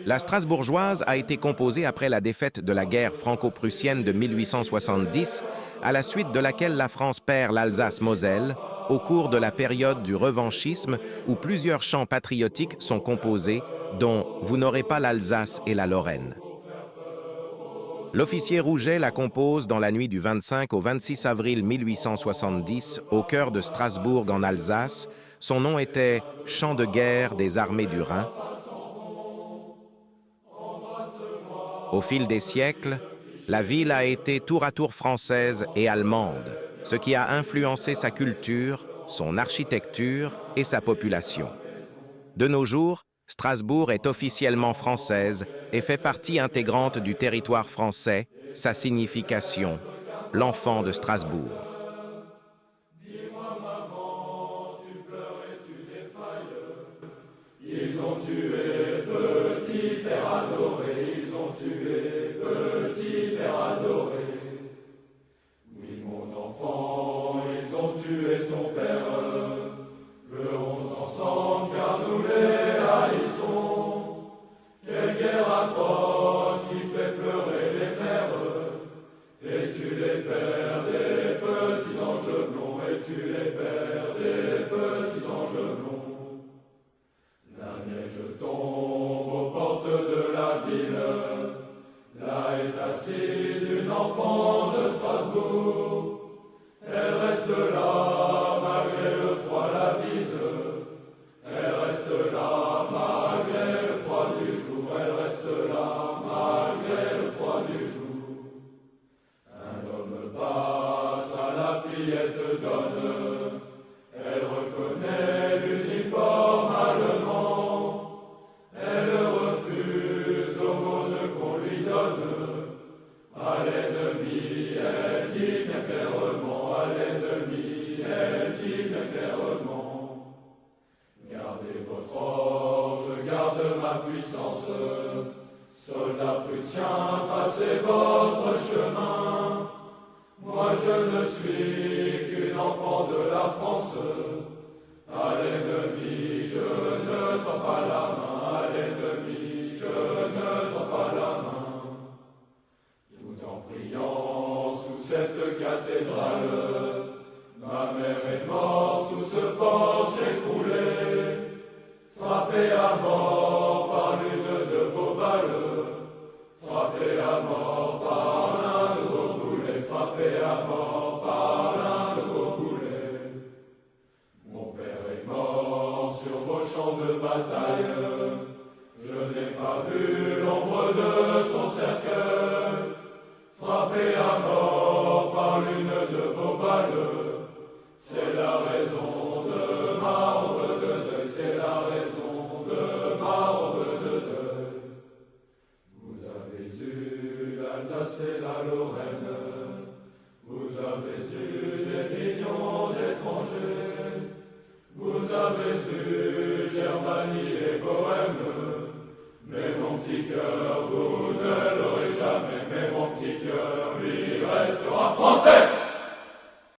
La Strasbourgeoise a été composée après la défaite de la guerre franco-prussienne de 1870, à la suite de laquelle la France perd l'Alsace-Moselle, au cours de la période du revanchisme où plusieurs chants patriotiques sont composés, dont « Vous n'aurez pas l'Alsace et la Lorraine ». L'officier Rouget la compose dans la nuit du 25 au 26 avril 1870, au cœur de Strasbourg en Alsace. Son nom était « Chant de guerre des armées du Rhin ». Au fil des siècles, la ville a été tour à tour française et allemande, ce qui a influencé sa culture, son architecture et sa population. De nos jours, Strasbourg est officiellement française et fait partie intégrante du territoire français, sa signification, l'enfant de Strasbourg. Ils ont tué petit père adoré, ils ont tué petit père adoré. Oui, mon enfant, ils ont tué ton père. Pleurons ensemble car nous les haïssons. Quelle guerre atroce qui fait pleurer les mères. Et tu les pères des petits anges blonds, et tu les pères des petits anges blonds. La neige tombe aux portes de la ville. Là est assise une enfant de Strasbourg. Elle reste là malgré le froid, la bise. Elle reste là malgré le froid du jour. Elle reste là malgré le froid du jour. Un homme passe à la fillette donne. Elle reconnaît l'uniforme allemand. Elle refuse l'aumône qu'on lui donne. À l'ennemi, elle dit bien clairement. À l'ennemi, elle dit bien clairement. Gardez votre orge, garde ma puissance. Soldats prussiens, passez votre chemin. Moi je ne suis qu'une enfant de la France. À l'ennemi, je ne tends pas la main. À l'ennemi, je ne tends pas la main. Tout en priant sous cette cathédrale, ma mère est morte sous ce porche écroulé, frappée à mort par l'une de vos balles, frappée à mort par l'un de vos boulets, frappée à mort par l'un de vos boulets. Mon père est mort sur vos champs de bataille, je n'ai pas vu l'ombre de son cercueil, frappé à mort par l'une de vos balles. C'est la raison de ma robe de deuil, c'est la raison de ma robe de deuil. Vous avez eu l'Alsace et la Lorraine, vous avez eu des millions d'étrangers, vous avez eu Germanie et Bohême, mais mon petit cœur